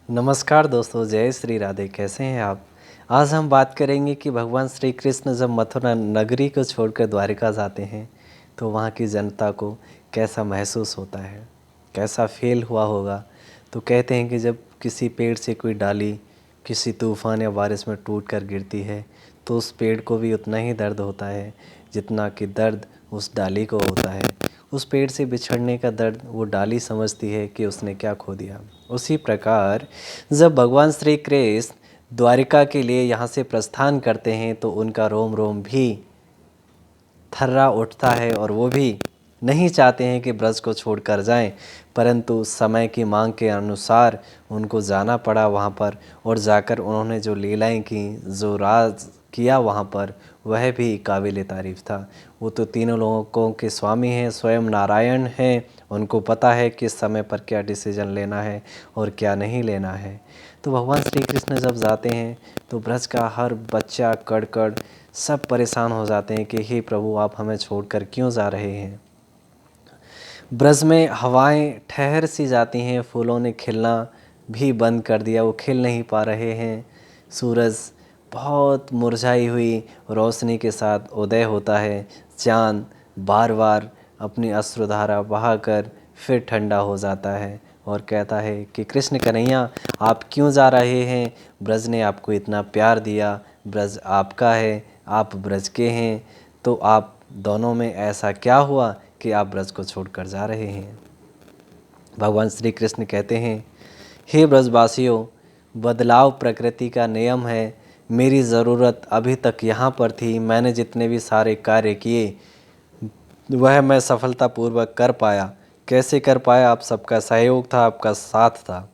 नमस्कार दोस्तों, जय श्री राधे। कैसे हैं आप? आज हम बात करेंगे कि भगवान श्री कृष्ण जब मथुरा नगरी को छोड़कर द्वारिका जाते हैं तो वहाँ की जनता को कैसा महसूस होता है, कैसा फील हुआ होगा। तो कहते हैं कि जब किसी पेड़ से कोई डाली किसी तूफान या बारिश में टूट कर गिरती है तो उस पेड़ को भी उतना ही दर्द होता है जितना कि दर्द उस डाली को होता है। उस पेड़ से बिछड़ने का दर्द वो डाली समझती है कि उसने क्या खो दिया। उसी प्रकार जब भगवान श्री कृष्ण द्वारिका के लिए यहाँ से प्रस्थान करते हैं तो उनका रोम रोम भी थर्रा उठता है और वो भी नहीं चाहते हैं कि ब्रज को छोड़कर जाएं, परंतु समय की मांग के अनुसार उनको जाना पड़ा वहाँ पर। और जाकर उन्होंने जो लीलाएं की, जो राज किया वहाँ पर, वह भी काबिल तारीफ़ था। वो तो तीनों लोगों के स्वामी हैं, स्वयं नारायण हैं। उनको पता है किस समय पर क्या डिसीजन लेना है और क्या नहीं लेना है। तो भगवान श्री कृष्ण जब जाते हैं तो ब्रज का हर बच्चा, कड़ सब परेशान हो जाते हैं कि हे प्रभु, आप हमें छोड़कर क्यों जा रहे हैं। ब्रज में हवाएं ठहर सी जाती हैं, फूलों ने खिलना भी बंद कर दिया, वो खिल नहीं पा रहे हैं। सूरज बहुत मुरझाई हुई रोशनी के साथ उदय होता है। चाँद बार बार अपनी अश्रुधारा बहाकर फिर ठंडा हो जाता है और कहता है कि कृष्ण कन्हैया, आप क्यों जा रहे हैं? ब्रज ने आपको इतना प्यार दिया, ब्रज आपका है, आप ब्रज के हैं, तो आप दोनों में ऐसा क्या हुआ कि आप ब्रज को छोड़कर जा रहे हैं। भगवान श्री कृष्ण कहते हैं, हे ब्रजवासियों, बदलाव प्रकृति का नियम है। मेरी ज़रूरत अभी तक यहाँ पर थी। मैंने जितने भी सारे कार्य किए वह मैं सफलतापूर्वक कर पाया। कैसे कर पाया? आप सबका सहयोग था, आपका साथ था।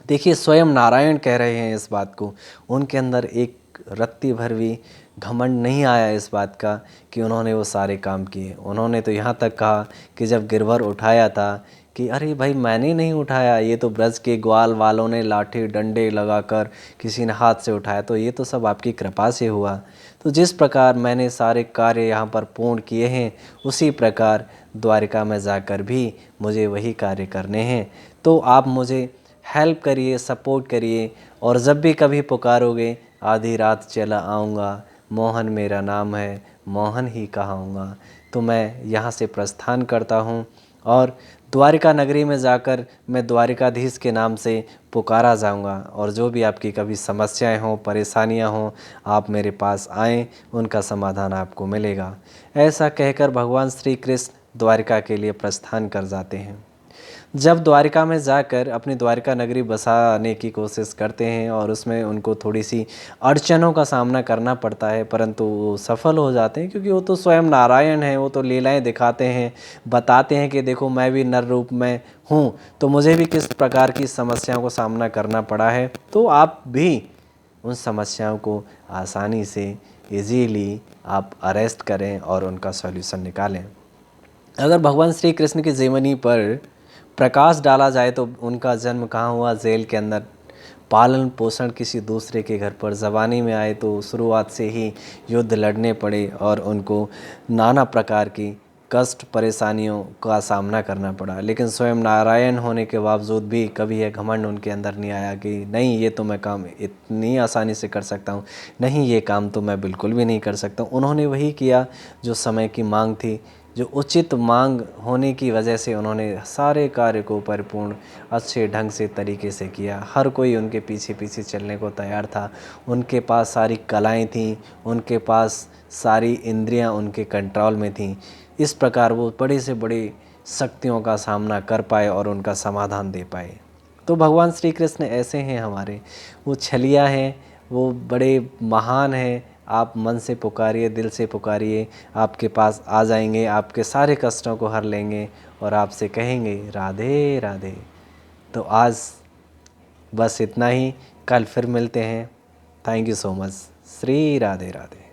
देखिए, स्वयं नारायण कह रहे हैं इस बात को। उनके अंदर एक रत्ती भर भी घमंड नहीं आया इस बात का कि उन्होंने वो सारे काम किए। उन्होंने तो यहाँ तक कहा कि जब गिरवर उठाया था कि अरे भाई, मैंने नहीं उठाया, ये तो ब्रज के ग्वाल वालों ने लाठी डंडे लगाकर किसी ने हाथ से उठाया, तो ये तो सब आपकी कृपा से हुआ। तो जिस प्रकार मैंने सारे कार्य यहाँ पर पूर्ण किए हैं, उसी प्रकार द्वारिका में जाकर भी मुझे वही कार्य करने हैं। तो आप मुझे हेल्प करिए, सपोर्ट करिए, और जब भी कभी पुकारोगे आधी रात चला आऊँगा, मोहन मेरा नाम है, मोहन ही कहाऊँगा। तो मैं यहाँ से प्रस्थान करता हूँ और द्वारिका नगरी में जाकर मैं द्वारिकाधीश के नाम से पुकारा जाऊँगा। और जो भी आपकी कभी समस्याएं हों, परेशानियां हों, आप मेरे पास आएँ, उनका समाधान आपको मिलेगा। ऐसा कहकर भगवान श्री कृष्ण द्वारिका के लिए प्रस्थान कर जाते हैं। जब द्वारिका में जाकर अपनी द्वारिका नगरी बसाने की कोशिश करते हैं और उसमें उनको थोड़ी सी अड़चनों का सामना करना पड़ता है, परंतु वो सफल हो जाते हैं क्योंकि वो तो स्वयं नारायण हैं। वो तो लीलाएं दिखाते हैं, बताते हैं कि देखो, मैं भी नर रूप में हूँ, तो मुझे भी किस प्रकार की समस्याओं को सामना करना पड़ा है। तो आप भी उन समस्याओं को आसानी से, इजीली आप अरेस्ट करें और उनका सॉल्यूशन निकालें। अगर भगवान श्री कृष्ण की जीवनी पर प्रकाश डाला जाए तो उनका जन्म कहाँ हुआ? जेल के अंदर। पालन पोषण किसी दूसरे के घर पर। जवानी में आए तो शुरुआत से ही युद्ध लड़ने पड़े और उनको नाना प्रकार की कष्ट परेशानियों का सामना करना पड़ा। लेकिन स्वयं नारायण होने के बावजूद भी कभी यह घमंड उनके अंदर नहीं आया कि नहीं, ये तो मैं काम इतनी आसानी से कर सकता हूँ, नहीं ये काम तो मैं बिल्कुल भी नहीं कर सकता हूँ। उन्होंने वही किया जो समय की मांग थी, जो उचित मांग होने की वजह से उन्होंने सारे कार्य को परिपूर्ण अच्छे ढंग से तरीके से किया। हर कोई उनके पीछे पीछे चलने को तैयार था। उनके पास सारी कलाएं थीं, उनके पास सारी इंद्रियां उनके कंट्रोल में थीं। इस प्रकार वो बड़े से बड़े शक्तियों का सामना कर पाए और उनका समाधान दे पाए। तो भगवान श्री कृष्ण ऐसे हैं हमारे, वो छलिया हैं, वो बड़े महान हैं। आप मन से पुकारिए, दिल से पुकारिए, आपके पास आ जाएंगे, आपके सारे कष्टों को हर लेंगे और आपसे कहेंगे राधे राधे। तो आज बस इतना ही, कल फिर मिलते हैं। Thank you so much. Shri Radhe Radhe.